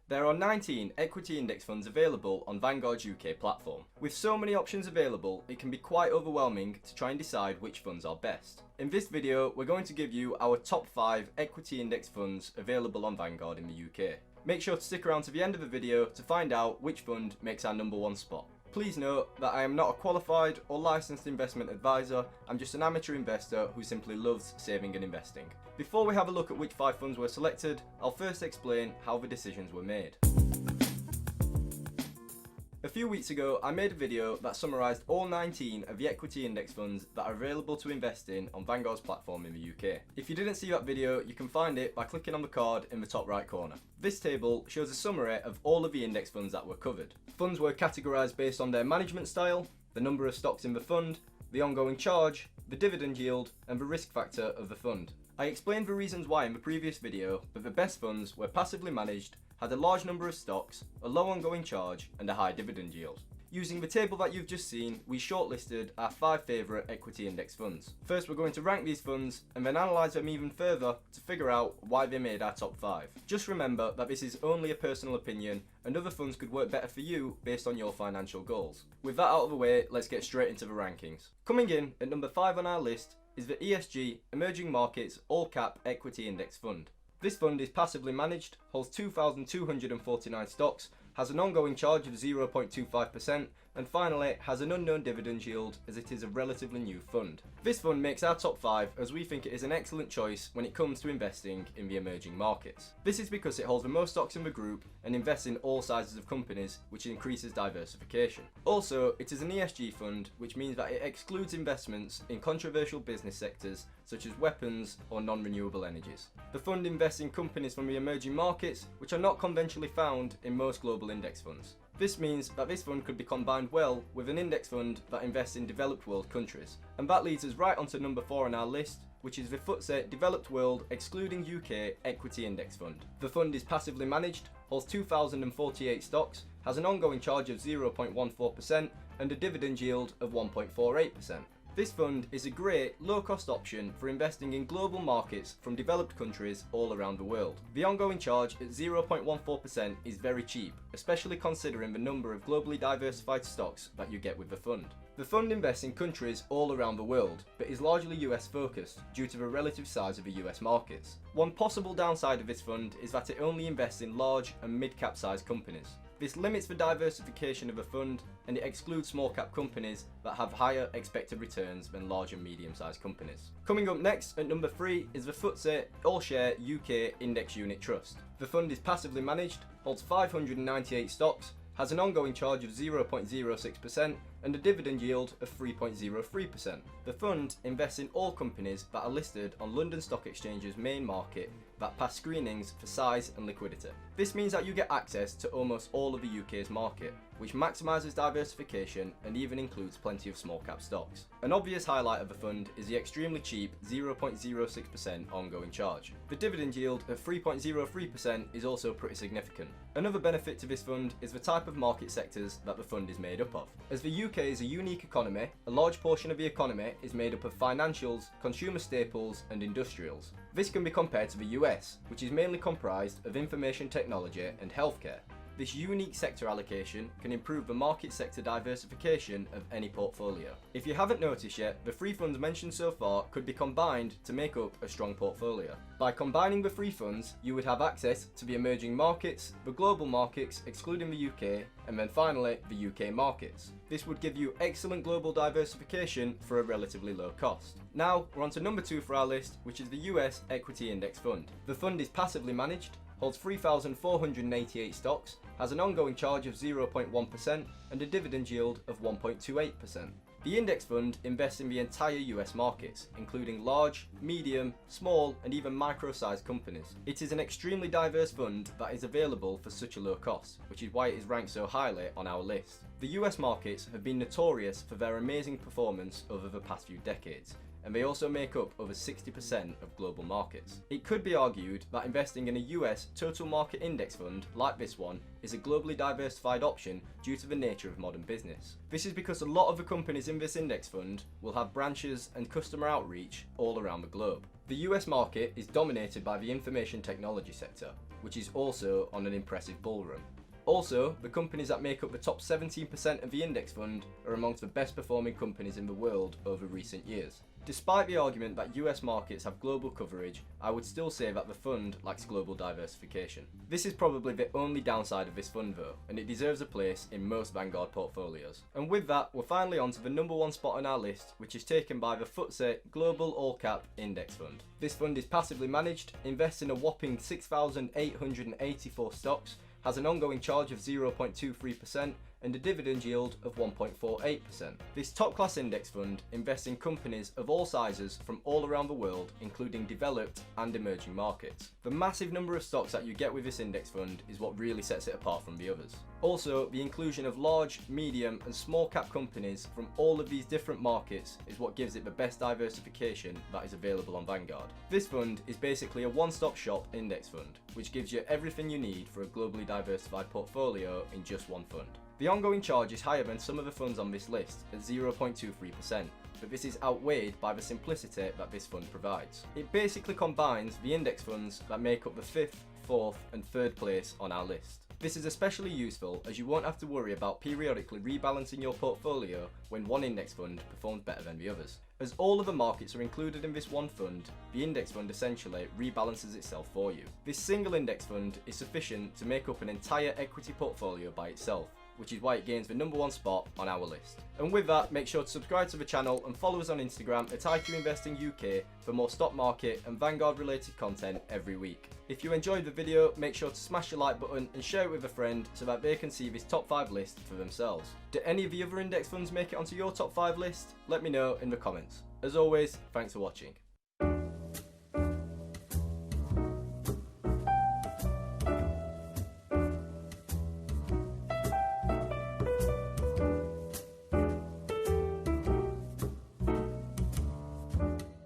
There are 19 equity index funds available on Vanguard UK platform. With so many options available, it can be quite overwhelming to try and decide which funds are best. In this video, we're going to give you our top 5 equity index funds available on Vanguard in the UK. Make sure to stick around to the end of the video to find out which fund makes our number 1 spot. Please note that I am not a qualified or licensed investment advisor, I'm just an amateur investor who simply loves saving and investing. Before we have a look at which 5 funds were selected, I'll first explain how the decisions were made. A few weeks ago, I made a video that summarised all 19 of the equity index funds that are available to invest in on Vanguard's platform in the UK. If you didn't see that video, you can find it by clicking on the card in the top right corner. This table shows a summary of all of the index funds that were covered. Funds were categorised based on their management style, the number of stocks in the fund, the ongoing charge, the dividend yield, and the risk factor of the fund. I explained the reasons why in the previous video, but the best funds were passively managed, had a large number of stocks, a low ongoing charge, and a high dividend yield. Using the table that you've just seen, we shortlisted our 5 favourite equity index funds. First, we're going to rank these funds and then analyse them even further to figure out why they made our top 5. Just remember that this is only a personal opinion and other funds could work better for you based on your financial goals. With that out of the way, let's get straight into the rankings. Coming in at number 5 on our list is the ESG Emerging Markets All Cap Equity Index Fund. This fund is passively managed, holds 2,249 stocks, has an ongoing charge of 0.25%, and finally has an unknown dividend yield as it is a relatively new fund. This fund makes our top 5 as we think it is an excellent choice when it comes to investing in the emerging markets. This is because it holds the most stocks in the group and invests in all sizes of companies, which increases diversification. Also, it is an ESG fund, which means that it excludes investments in controversial business sectors such as weapons or non-renewable energies. The fund invests in companies from the emerging markets, which are not conventionally found in most global index funds. This means that this fund could be combined well with an index fund that invests in developed world countries. And that leads us right onto number 4 on our list, which is the FTSE Developed World Excluding UK Equity Index Fund. The fund is passively managed, holds 2,048 stocks, has an ongoing charge of 0.14% and a dividend yield of 1.48%. This fund is a great, low-cost option for investing in global markets from developed countries all around the world. The ongoing charge at 0.14% is very cheap, especially considering the number of globally diversified stocks that you get with the fund. The fund invests in countries all around the world, but is largely US focused due to the relative size of the US markets. One possible downside of this fund is that it only invests in large and mid-cap sized companies. This limits the diversification of a fund and it excludes small cap companies that have higher expected returns than large and medium sized companies. Coming up next at number 3 is the FTSE All Share UK Index Unit Trust. The fund is passively managed, holds 598 stocks, has an ongoing charge of 0.06% and a dividend yield of 3.03%. The fund invests in all companies that are listed on London Stock Exchange's main market that pass screenings for size and liquidity. This means that you get access to almost all of the UK's market, which maximises diversification and even includes plenty of small cap stocks. An obvious highlight of the fund is the extremely cheap 0.06% ongoing charge. The dividend yield of 3.03% is also pretty significant. Another benefit to this fund is the type of market sectors that the fund is made up of. As the UK is a unique economy, a large portion of the economy is made up of financials, consumer staples and industrials. This can be compared to the US, which is mainly comprised of information technology and healthcare. This unique sector allocation can improve the market sector diversification of any portfolio. If you haven't noticed yet, the 3 funds mentioned so far could be combined to make up a strong portfolio. By combining the 3 funds, you would have access to the emerging markets, the global markets excluding the UK, and then finally the UK markets. This would give you excellent global diversification for a relatively low cost. Now we're on to number 2 for our list, which is the US Equity Index Fund. The fund is passively managed, holds 3,488 stocks, has an ongoing charge of 0.1% and a dividend yield of 1.28%. The index fund invests in the entire US markets, including large, medium, small and even micro-sized companies. It is an extremely diverse fund that is available for such a low cost, which is why it is ranked so highly on our list. The US markets have been notorious for their amazing performance over the past few decades, and they also make up over 60% of global markets. It could be argued that investing in a US total market index fund like this one is a globally diversified option due to the nature of modern business. This is because a lot of the companies in this index fund will have branches and customer outreach all around the globe. The US market is dominated by the information technology sector, which is also on an impressive bull run. Also, the companies that make up the top 17% of the index fund are amongst the best performing companies in the world over recent years. Despite the argument that US markets have global coverage, I would still say that the fund lacks global diversification. This is probably the only downside of this fund though, and it deserves a place in most Vanguard portfolios. And with that, we're finally on to the number one spot on our list, which is taken by the FTSE Global All Cap Index Fund. This fund is passively managed, invests in a whopping 6,884 stocks, has an ongoing charge of 0.23%, and a dividend yield of 1.48%. This top-class index fund invests in companies of all sizes from all around the world, including developed and emerging markets. The massive number of stocks that you get with this index fund is what really sets it apart from the others. Also, the inclusion of large, medium and small cap companies from all of these different markets is what gives it the best diversification that is available on Vanguard. This fund is basically a one-stop shop index fund, which gives you everything you need for a globally diversified portfolio in just one fund. The ongoing charge is higher than some of the funds on this list at 0.23%, but this is outweighed by the simplicity that this fund provides. It basically combines the index funds that make up the 5th, 4th and 3rd place on our list. This is especially useful as you won't have to worry about periodically rebalancing your portfolio when one index fund performs better than the others. As all of the markets are included in this one fund, the index fund essentially rebalances itself for you. This single index fund is sufficient to make up an entire equity portfolio by itself, which is why it gains the number one spot on our list. And with that, make sure to subscribe to the channel and follow us on Instagram at iQinvesting UK for more stock market and Vanguard related content every week. If you enjoyed the video, make sure to smash the like button and share it with a friend so that they can see this top 5 list for themselves. Do any of the other index funds make it onto your top 5 list? Let me know in the comments. As always, thanks for watching.